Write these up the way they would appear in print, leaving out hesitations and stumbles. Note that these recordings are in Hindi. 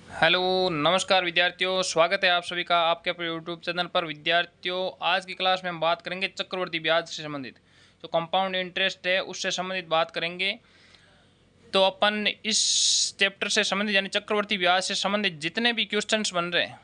हेलो नमस्कार विद्यार्थियों, स्वागत है आप सभी का आपके अपने यूट्यूब चैनल पर। विद्यार्थियों, आज की क्लास में हम बात करेंगे चक्रवर्ती ब्याज से संबंधित, जो कंपाउंड इंटरेस्ट है उससे संबंधित बात करेंगे। तो अपन इस चैप्टर से संबंधित यानी चक्रवर्ती ब्याज से संबंधित जितने भी क्वेश्चंस बन रहे हैं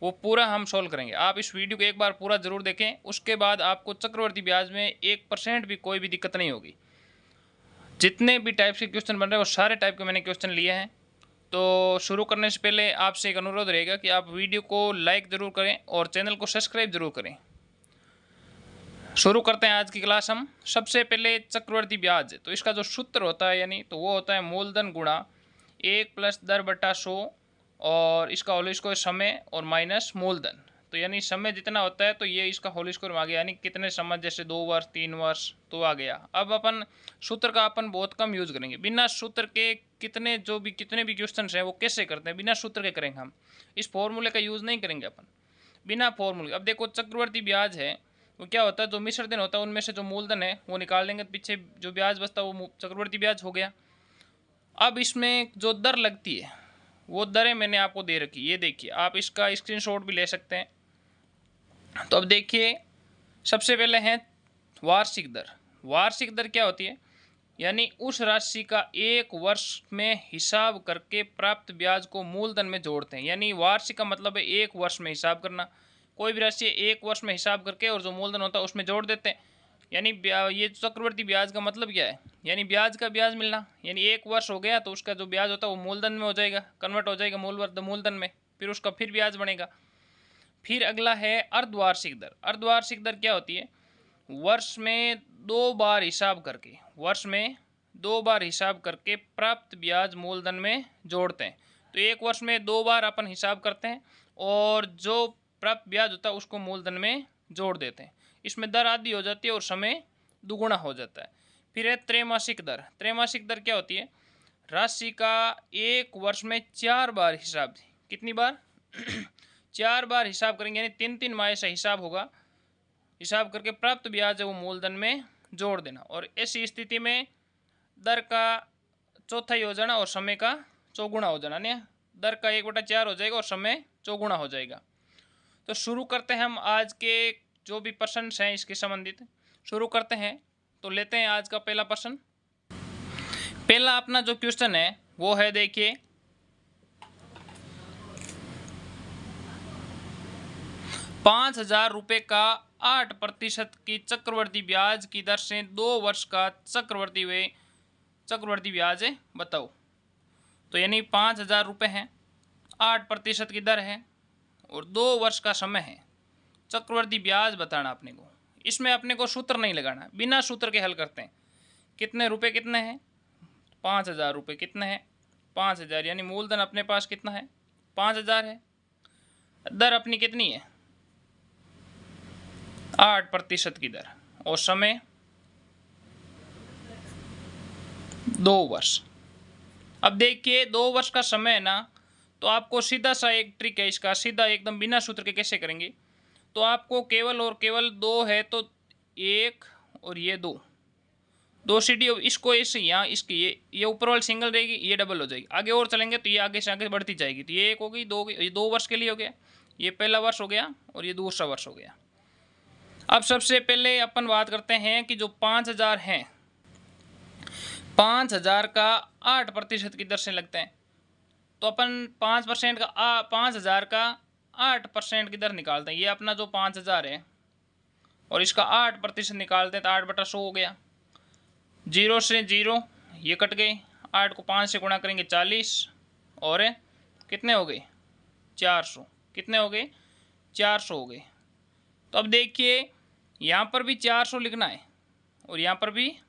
वो पूरा हम सोल्व करेंगे। आप इस वीडियो को एक बार पूरा जरूर देखें, उसके बाद आपको चक्रवर्ती ब्याज में 1% भी कोई भी दिक्कत नहीं होगी। जितने भी टाइप के क्वेश्चन बन रहे हैं वो सारे टाइप के मैंने क्वेश्चन लिए हैं। तो शुरू करने से पहले आपसे एक अनुरोध रहेगा कि आप वीडियो को लाइक ज़रूर करें और चैनल को सब्सक्राइब जरूर करें। शुरू करते हैं आज की क्लास। हम सबसे पहले चक्रवर्ती ब्याज, तो इसका जो सूत्र होता है यानी तो वो होता है मूलधन गुणा 1+10/100 और इसका होल स्क्वायर समय और माइनस मूलधन। तो यानी समय जितना होता है तो ये इसका होल स्क्वायर आ गया, यानी कितने समय, जैसे 2 वर्ष 3 वर्ष तो आ गया। अब अपन सूत्र का अपन बहुत कम यूज करेंगे। बिना सूत्र के कितने भी क्वेश्चन हैं वो कैसे करते हैं, बिना सूत्र के करेंगे। हम इस फॉर्मूले का यूज़ नहीं करेंगे अपन, बिना फॉर्मूले। अब देखो चक्रवर्ती ब्याज है वो क्या होता है, जो मिश्र दिन होता है उनमें से जो मूलधन है वो निकाल देंगे, पीछे जो ब्याज बचता है वो चक्रवर्ती ब्याज हो गया। अब इसमें जो दर लगती है वो दरें मैंने आपको दे रखी, ये देखिए, आप इसका स्क्रीनशॉट भी ले सकते हैं। तो अब देखिए, सबसे पहले है वार्षिक दर। वार्षिक दर क्या होती है, यानी उस राशि का एक वर्ष में हिसाब करके प्राप्त ब्याज को मूलधन में जोड़ते हैं। यानी वार्षिक का मतलब है एक वर्ष में हिसाब करना। कोई भी राशि एक वर्ष में हिसाब करके और जो मूलधन होता है उसमें जोड़ देते हैं। यानी ये चक्रवर्ती ब्याज का मतलब क्या है, यानी ब्याज का ब्याज मिलना। यानी एक वर्ष हो गया तो उसका जो ब्याज होता है वो मूलधन में हो जाएगा, कन्वर्ट हो जाएगा मूलधन में, फिर उसका फिर ब्याज बनेगा। फिर अगला है अर्धवार्षिक दर। अर्धवार्षिक दर क्या होती है, वर्ष में 2 बार हिसाब करके, वर्ष में 2 बार हिसाब करके प्राप्त ब्याज मूलधन में जोड़ते हैं। तो एक वर्ष में 2 बार अपन हिसाब करते हैं और जो प्राप्त ब्याज होता है उसको मूलधन में जोड़ देते हैं। इसमें दर आधी हो जाती है और समय दुगुना हो जाता है। फिर है त्रैमासिक दर। त्रैमासिक दर क्या होती है, राशि का एक वर्ष में 4 बार हिसाब, कितनी बार 4 बार हिसाब करेंगे, यानी 3-3 माह से हिसाब होगा। हिसाब करके प्राप्त ब्याज है वो मूलधन में जोड़ देना। और ऐसी स्थिति में दर का चौथाई हो जाना और समय का चौगुना हो जाना, नहीं, दर का 1/4 हो जाएगा और समय चौगुना हो जाएगा। तो शुरू करते हैं हम आज के जो भी प्रश्न हैं इसके संबंधित, शुरू करते हैं। तो लेते हैं आज का पहला प्रश्न। पहला अपना जो क्वेश्चन है वो है, देखिए, 5,000 रुपये का 8% की चक्रवर्ती ब्याज की दर से 2 वर्ष का चक्रवर्ती ब्याज है, बताओ। तो यानी 5,000 रुपये हैं, 8% की दर है और 2 वर्ष का समय है। चक्रवर्ती ब्याज बताना अपने को, इसमें अपने को सूत्र नहीं लगाना, बिना सूत्र के हल करते हैं। कितने रुपए कितने हैं, 5,000 रुपये कितने हैं, 5,000, यानी मूलधन अपने पास कितना है, 5,000 है। दर अपनी कितनी है, 8% की दर और समय 2 वर्ष। अब देखिए 2 वर्ष का समय है ना, तो आपको सीधा सा एक ट्रिक है इसका, सीधा एकदम बिना सूत्र के कैसे करेंगे। तो आपको केवल और केवल 2 है तो 1 और ये 2 सीढ़ी, इसको इस यहाँ इसकी ये ऊपर वाली सिंगल रहेगी, ये डबल हो जाएगी। आगे और चलेंगे तो ये आगे से आगे बढ़ती जाएगी। तो ये 1 हो गई, 2 हो गई, ये 2 वर्ष के लिए हो गया, ये पहला वर्ष हो गया और ये दूसरा वर्ष हो गया। अब सबसे पहले अपन बात करते हैं कि जो 5,000 हैं, 5,000 का 8% की दर से लगते हैं। तो अपन 5% का 5,000 का 8% की दर निकालते हैं। ये अपना जो 5,000 है और इसका 8% निकालते हैं तो 8/100 हो गया। 0 से 0 ये कट गए, 8 को 5 से गुणा करेंगे 40 और कितने हो गए 400, कितने हो गए 400 हो गए। तो अब देखिए यहाँ पर भी 400 लिखना है और यहाँ पर भी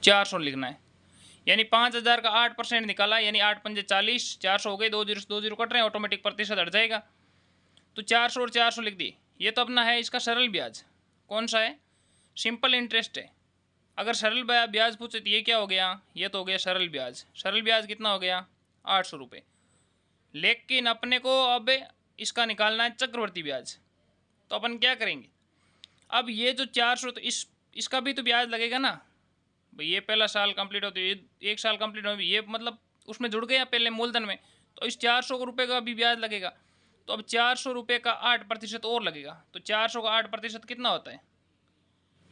400 लिखना है। यानी 5,000 का 8% निकाला, यानी 8×5 = 40, 400 हो गए, 2 0 कट रहे हैं, ऑटोमेटिक प्रतिशत हट जाएगा। तो 400 और 400 लिख दिए। ये तो अपना है इसका सरल ब्याज, कौन सा है, सिंपल इंटरेस्ट है। अगर सरल ब्याज पूछे तो ये क्या हो गया, ये तो हो गया सरल ब्याज। सरल ब्याज कितना हो गया 800 रुपये। लेकिन अपने को अब इसका निकालना है चक्रवर्ती ब्याज। तो अपन क्या करेंगे, अब ये जो 400 तो इसका भी तो ब्याज लगेगा ना भाई। ये पहला साल कंप्लीट हो तो ये 1 साल कंप्लीट हो, ये मतलब उसमें जुड़ गया पहले मूलधन में। तो तो इस 400 रुपये का भी ब्याज लगेगा। तो अब 400 रुपये का 8% और लगेगा। तो 400 का 8% कितना होता है?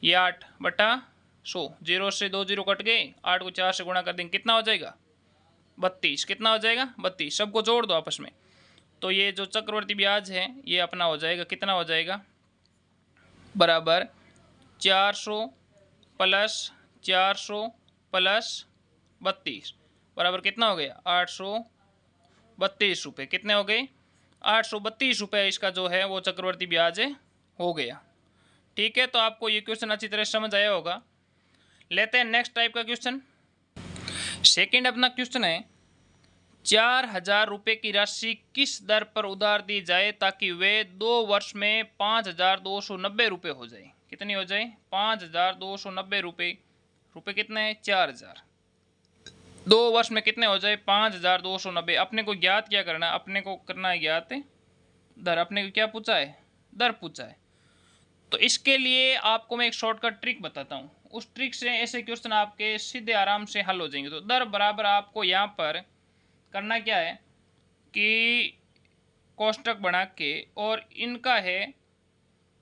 ये 8/100। 0 से 2 0 कट गए, 8 को 4 से गुणा कर देंगे, कितना हो जाएगा? 32। कितना हो जाएगा? 32। सबको जोड़ दो आपस में। तो ये जो चक्रवर्ती ब्याज है ये अपना हो जाएगा, कितना हो जाएगा? बराबर 400 प्लस 400 प्लस 32 बराबर कितना हो गया? 832 रुपये। कितने हो गए? 832 रुपये इसका जो है वो चक्रवर्ती ब्याज हो गया। ठीक है, तो आपको ये क्वेश्चन अच्छी तरह समझ आया होगा। लेते हैं नेक्स्ट टाइप का क्वेश्चन। सेकंड अपना क्वेश्चन है, 4000 रुपये की राशि किस दर पर उधार दी जाए ताकि वे 2 वर्ष में 5290 रुपये हो जाए? कितनी हो जाए? 5290 रुपये। रुपये कितने हैं? 4000। 2 वर्ष में कितने हो जाए? 5290। अपने को ज्ञात क्या करना है? अपने को करना है ज्ञात दर। अपने को क्या पूछा है? दर पूछा है। तो इसके लिए आपको मैं एक शॉर्टकट ट्रिक बताता हूँ। उस ट्रिक से ऐसे क्वेश्चन आपके सीधे आराम से हल हो जाएंगे। तो दर बराबर आपको यहाँ पर करना क्या है कि कोष्टक बना के और इनका है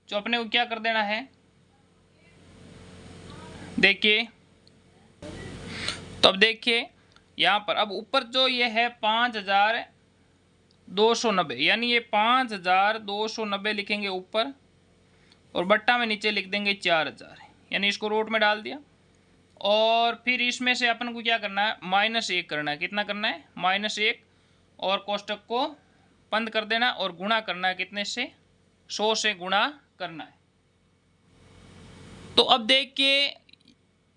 जो अपने को क्या कर देना है, देखिए। तो अब देखिए यहाँ पर, अब ऊपर जो ये है 5290, यानी ये 5290 लिखेंगे ऊपर और बट्टा में नीचे लिख देंगे 4000, यानी इसको रूट में डाल दिया। और फिर इसमें से अपन को क्या करना है? -1 करना है। कितना करना है? -1। और कोष्टक को बंद कर देना और गुणा करना है कितने से? 100 से गुणा करना है। तो अब देखिए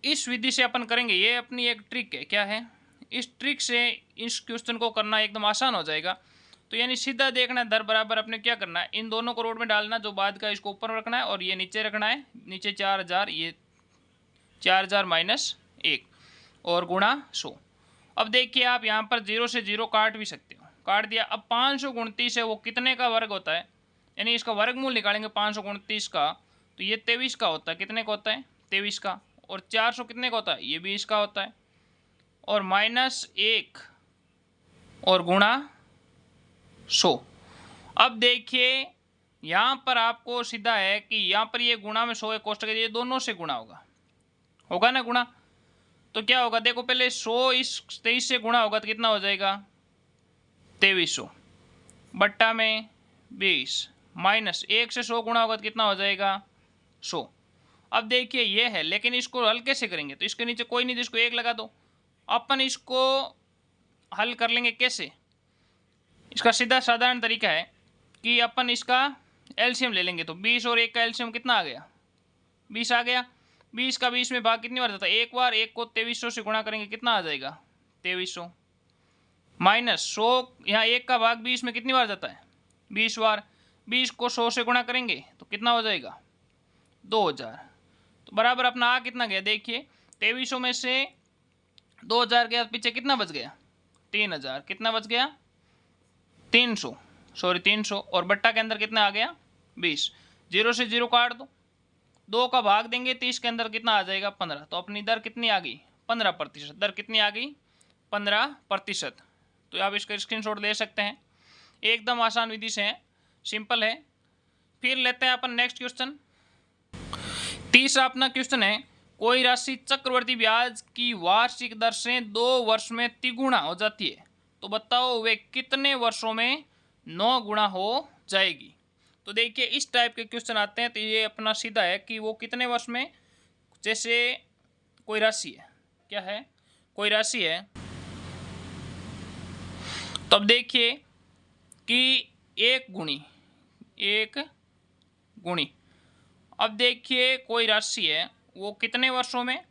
इस विधि से अपन करेंगे, ये अपनी एक ट्रिक है। क्या है? इस ट्रिक से इस क्वेश्चन को करना एकदम आसान हो जाएगा। तो यानी सीधा देखना है, दर बराबर अपने क्या करना है? इन दोनों को रोड में डालना, जो बाद का इसको ऊपर रखना है और ये नीचे रखना है। नीचे 4000, ये 4000 -1 और गुणा 100। अब देखिए आप यहाँ पर 0 से 0 काट भी सकते हो, काट दिया। अब 529 है वो कितने का वर्ग होता है? यानी इसका वर्गमूल निकालेंगे 529 का, तो ये 23 का होता है। कितने का होता है? 23 का। और 400 कितने का होता है? ये 20 का होता है। और -1 और गुणा 100। अब देखिए यहाँ पर आपको सीधा है कि यहाँ पर ये गुणा में 100 है, कोष्टक ये दोनों से गुणा होगा ना गुणा। तो क्या होगा? देखो पहले 100 इस 23 से गुणा होगा तो कितना हो जाएगा? 2300 बट्टा में 20 -1 से 100 गुणा होगा तो कितना हो जाएगा? 100। अब देखिए ये है, लेकिन इसको हल कैसे करेंगे? तो इसके नीचे कोई नहीं, जिसको 1 लगा दो। अपन इसको हल कर लेंगे कैसे? इसका सीधा साधारण तरीका है कि अपन इसका एलसीएम ले लेंगे। तो 20 और 1 का एलसीएम कितना आ गया? 20 आ गया। 20 का 20 में भाग कितनी बार जाता है? एक बार। 1 को 2300 से गुणा करेंगे, कितना आ जाएगा? 2300 -100। यहाँ 1 का भाग 20 में कितनी बार जाता है? 20 बार। 20 को 100 से गुणा करेंगे तो कितना हो जाएगा? 2000। तो बराबर अपना आ कितना गया? देखिए 2300 में से 2000 गया, पीछे कितना बच गया? 3000। कितना बच गया? 300, सॉरी 300। और बट्टा के अंदर कितना आ गया? 20। 0 से 0 काट दो, 2 का भाग देंगे 30 के अंदर कितना आ जाएगा? 15। तो अपनी दर कितनी आ गई? 15%। दर कितनी आ गई? 15%। तो आप इसका स्क्रीनशॉट ले सकते हैं। एकदम आसान विधि से है, सिंपल है। फिर लेते हैं अपन नेक्स्ट क्वेश्चन। तीसरा अपना क्वेश्चन है, कोई राशि चक्रवर्ती ब्याज की वार्षिक दर से 2 वर्ष में तिगुना हो जाती है, तो बताओ वे कितने वर्षों में 9 गुना हो जाएगी? तो देखिए इस टाइप के क्वेश्चन आते हैं तो ये अपना सीधा है कि वो कितने वर्ष में, जैसे कोई राशि है, क्या है? कोई राशि है। तो अब देखिए कि 1 गुणी। अब देखिए कोई राशि है वो कितने वर्षों में?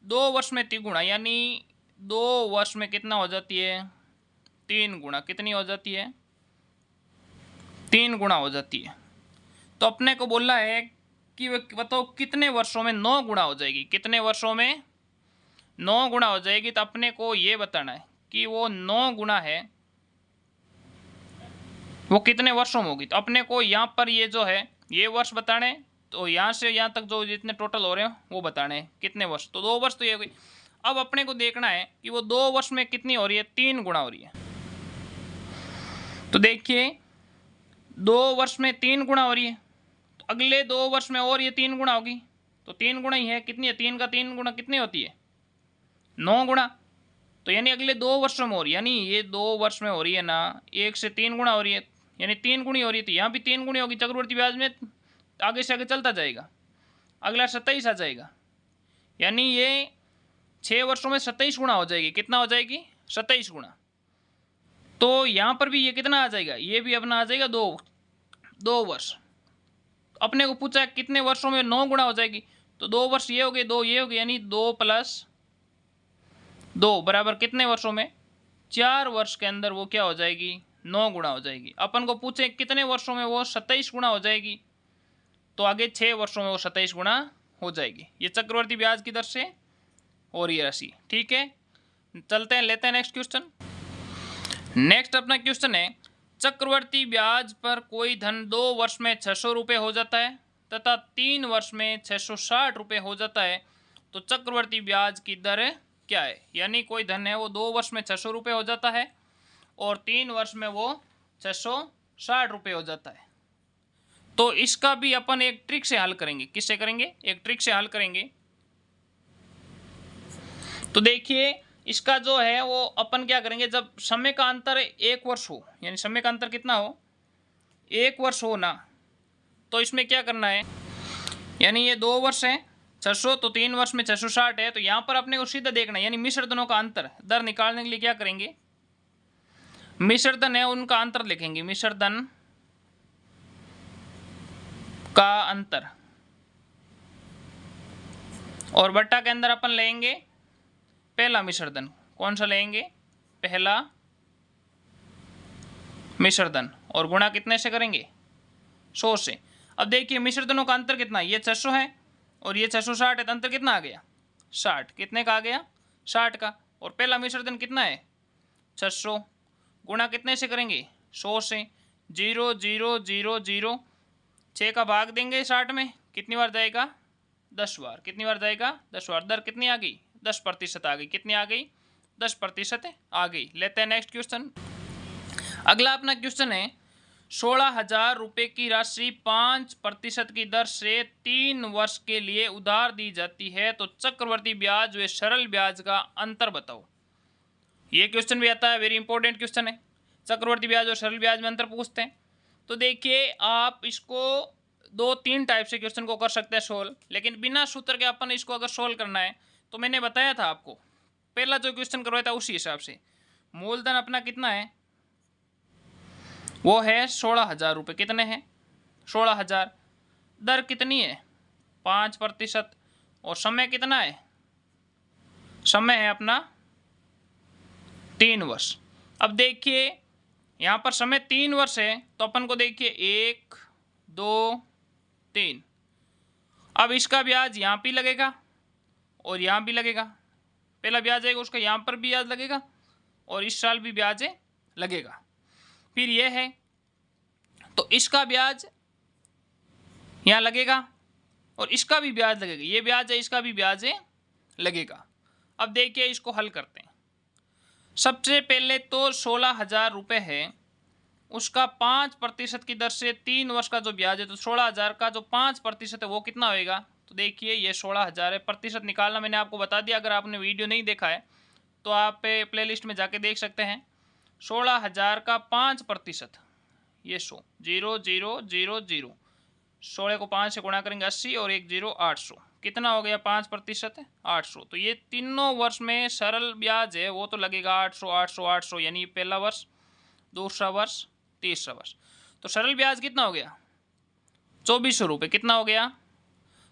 2 वर्ष में तिगुना, यानी 2 वर्ष में कितना हो जाती है? 3 गुना। कितनी हो जाती है? 3 गुना हो जाती है। तो अपने को बोलना है कि बताओ कितने वर्षों में 9 गुना हो जाएगी? कितने वर्षों में 9 गुना हो जाएगी? तो अपने को ये बताना है कि वो 9 गुना है वो कितने वर्षों में होगी। तो अपने को यहाँ पर ये जो है ये वर्ष बताने, तो यहाँ से यहाँ तक जो जितने टोटल हो रहे हैं वो बताने हैं कितने वर्ष। तो 2 वर्ष तो ये हो गई। अब अपने को देखना है कि वो 2 वर्ष में कितनी हो रही है? 3 गुना हो रही है। तो देखिए 2 वर्ष में 3 गुना हो रही है, तो अगले 2 वर्ष में और ये 3 गुना होगी, तो 3 गुना ही है, कितनी है, 3 का 3 गुना कितनी होती है, 9 गुना। तो यानी अगले 2 वर्षों में हो रही है, यानी ये 2 वर्ष में हो रही है ना, 1 से 3 गुना हो रही है, यानी 3 गुनी हो रही है, तो यहाँ भी 3 गुनी होगी चक्रवर्ती ब्याज में, आगे से आगे चलता जाएगा, अगला 27 आ जाएगा, यानी ये 6 वर्षों में 27 गुना हो जाएगी। कितना हो जाएगी, 27 गुना। तो यहाँ पर भी ये कितना आ जाएगा, ये भी अपना आ जाएगा 2 वर्ष। अपने को पूछा कितने वर्षों में 9 गुना हो जाएगी, तो 2 वर्ष ये हो गए, 2 ये हो गए, यानी 2 + 2 बराबर कितने वर्षों में, 4 वर्ष के अंदर वो क्या हो जाएगी, 9 गुना हो जाएगी। अपन को पूछे कितने वर्षों में वो 27 गुना हो जाएगी, तो आगे 6 वर्षों में वो 27 गुना हो जाएगी। ये चक्रवर्ती ब्याज की दर से हो रही है राशि। ठीक है, चलते हैं, लेते हैं नेक्स्ट क्वेश्चन। नेक्स्ट अपना क्वेश्चन है, चक्रवर्ती ब्याज पर कोई धन 2 वर्ष में 600 रुपये हो जाता है तथा 3 वर्ष में 660 रुपये हो जाता है, तो चक्रवर्ती ब्याज की दर क्या है। यानी कोई धन है वो 2 वर्ष में 600 रुपये हो जाता है और 3 वर्ष में वो 660 रुपये हो जाता है। तो इसका भी अपन एक ट्रिक से हल करेंगे। किससे करेंगे, एक ट्रिक से हल करेंगे। तो देखिए इसका जो है वो अपन क्या करेंगे, जब समय का अंतर 1 वर्ष हो, यानी समय का अंतर कितना हो, 1 वर्ष हो ना, तो इसमें क्या करना है, यानी ये 2 वर्ष है 600, तो 3 वर्ष में 660 है, तो यहाँ पर अपने को सीधा देखना है, यानी मिश्र धनों का अंतर दर निकालने के लिए क्या करेंगे, मिश्र धन है उनका अंतर लिखेंगे, मिश्र धन का अंतर, और बट्टा के अंदर अपन लेंगे पहला मिश्र धन। कौन सा लेंगे, पहला मिश्र धन, और गुणा कितने से करेंगे, 100 से। अब देखिए मिश्र धनों का अंतर कितना है, ये 600 है और ये 660 है, तो अंतर कितना आ गया, 60। कितने का आ गया, 60 का। और पहला मिश्र धन कितना है, 600, गुणा कितने से करेंगे, 100 से। 0 0 0 0, 6 का भाग देंगे 60 में, कितनी बार जाएगा, 10 बार। कितनी बार जाएगा, 10 बार। दर कितनी आ गई, 10% आ गई। कितनी आ गई, 10% आ गई। लेते हैं नेक्स्ट क्वेश्चन। अगला अपना क्वेश्चन है, 16,000 रुपये की राशि 5% की दर से 3 वर्ष के लिए उधार दी जाती है, तो चक्रवर्ती ब्याज व सरल ब्याज का अंतर बताओ। ये क्वेश्चन भी आता है, वेरी इंपॉर्टेंट क्वेश्चन है। चक्रवर्ती ब्याज और सरल ब्याज में अंतर पूछते हैं। तो देखिए आप इसको 2-3 टाइप से क्वेश्चन को कर सकते हैं सोल्व, लेकिन बिना सूत्र के अपन इसको अगर सोल्व करना है तो मैंने बताया था आपको, पहला जो क्वेश्चन करवाया था उसी हिसाब से। मूलधन अपना कितना है, वो है 16,000 रुपये। कितने हैं, 16,000। दर कितनी है, 5%, और समय कितना है, समय है अपना 3 वर्ष। अब देखिए यहाँ पर समय 3 वर्ष है, तो अपन को देखिए 1 2 3। अब इसका ब्याज यहाँ भी लगेगा और यहाँ भी लगेगा। पहला ब्याज आएगा उसका यहाँ पर भी ब्याज लगेगा और इस साल भी ब्याज लगेगा। फिर ये है तो इसका ब्याज यहाँ लगेगा और इसका भी ब्याज लगेगा। ये ब्याज है, इसका भी ब्याज लगेगा। अब देखिए इसको हल करते हैं। सबसे पहले तो 16,000 रुपये है, उसका 5% की दर से 3 वर्ष का जो ब्याज है, तो 16,000 का जो 5% है वो कितना होएगा। तो देखिए ये 16,000 है, प्रतिशत निकालना मैंने आपको बता दिया। अगर आपने वीडियो नहीं देखा है तो आप प्लेलिस्ट में जाके देख सकते हैं। 16,000 का 5%, ये 100, 0 0 0 0, 16 को 5 से गुणा करेंगे 80 और 1 0 800। कितना हो गया 5%, 800। तो ये तीनों वर्ष में सरल ब्याज है वो तो लगेगा 800 800 800, यानी पहला वर्ष, दूसरा वर्ष, तीसरा वर्ष। तो सरल ब्याज कितना हो गया, 2400 रुपये। कितना हो गया,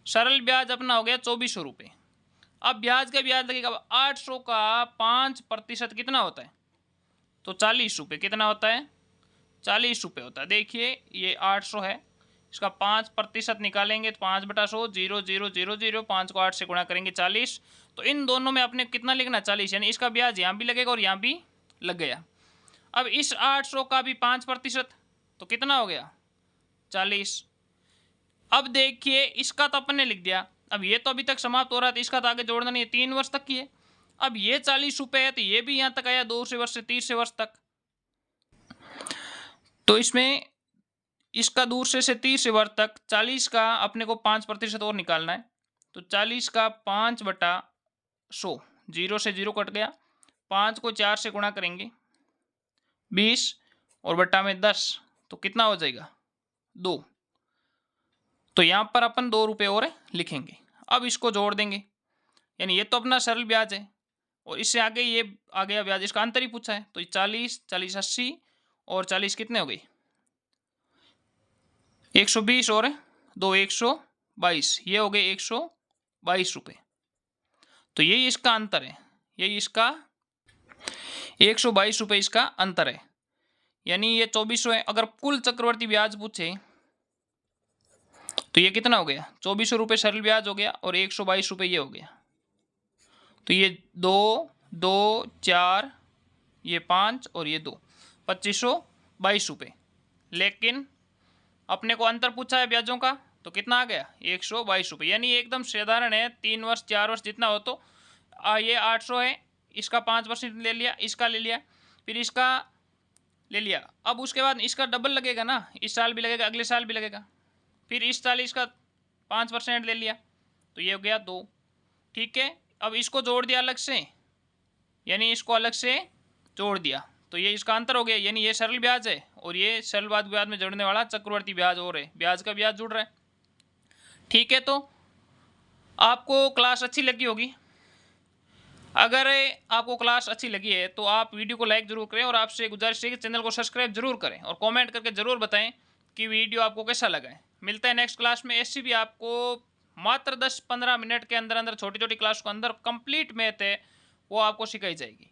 सरल ब्याज अपना हो गया 2400 रुपये। अब ब्याज का ब्याज लगेगा 800 का 5% कितना होता है, तो 40 रुपये। कितना होता है, 40 रुपये होता है। देखिए ये 800 है, इसका 5% निकालेंगे तो 5/100, 0 0 0 0, 5 को 8 से गुणा करेंगे 40। तो इन दोनों में अपने कितना लिखना, 40, यानी इसका ब्याज यहाँ भी लगेगा और यहाँ भी लग गया। अब इस 800 का भी 5%, तो कितना हो गया, 40। अब देखिए इसका तो अपन ने लिख दिया। अब ये तो अभी तक समाप्त हो रहा था, इसका तो आगे जोड़ना नहीं है, 3 वर्ष तक की है। अब ये 40 रुपये है तो ये भी यहाँ तक आया, 2 वर्ष से तीसरे वर्ष तक। तो इसमें इसका दूर से 30 वर्ग तक 40 का अपने को 5% और निकालना है। तो 40 का 5/100, 0 से 0 कट गया, 5 को 4 से गुणा करेंगे 20 और बट्टा में 10, तो कितना हो जाएगा 2। तो यहाँ पर अपन 2 रुपये और लिखेंगे। अब इसको जोड़ देंगे, यानी ये तो अपना सरल ब्याज है और इससे आगे ये आ गया ब्याज, इसका अंतर ही पूछा है। तो 40 40 80 और 40 कितने हो गई 120 और 2 122, ये हो गए 122 रुपये। तो यही इसका अंतर है, यही इसका 122 रुपये इसका अंतर है, यानी ये 2400 है। अगर कुल चक्रवर्ती ब्याज पूछे तो ये कितना हो गया 2400 रुपये सरल ब्याज हो गया और 122 रुपये ये हो गया। तो ये 2 2 4, ये 5 और ये 2, 2522 रुपये। लेकिन अपने को अंतर पूछा है ब्याजों का, तो कितना आ गया 122 रुपये, यानी एकदम साधारण है। 3 वर्ष 4 वर्ष जितना हो तो ये 800 है, इसका 5% ले लिया, इसका ले लिया, फिर इसका ले लिया। अब उसके बाद इसका डबल लगेगा ना, इस साल भी लगेगा, अगले साल भी लगेगा, फिर इस साल इसका 5% ले लिया, तो ये हो गया 2। ठीक है, अब इसको जोड़ दिया अलग से, यानी इसको अलग से जोड़ दिया, तो ये इसका अंतर हो गया, यानी ये सरल ब्याज है और ये सरल ब्याज में जोड़ने वाला चक्रवर्ती ब्याज और है, ब्याज का ब्याज जुड़ रहा है। ठीक है, तो आपको क्लास अच्छी लगी होगी। अगर आपको क्लास अच्छी लगी है तो आप वीडियो को लाइक जरूर करें और आपसे गुजारिश है कि चैनल को सब्सक्राइब जरूर करें और कमेंट करके जरूर बताएं कि वीडियो आपको कैसा लगा है। मिलता है नेक्स्ट क्लास में। ऐसी भी आपको मात्र 10-15 मिनट के अंदर अंदर छोटी छोटी क्लास को अंदर कंप्लीट मैथ है वो आपको सिखाई जाएगी।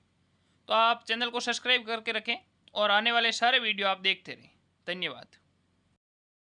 तो आप चैनल को सब्सक्राइब करके रखें और आने वाले सारे वीडियो आप देखते रहें। धन्यवाद।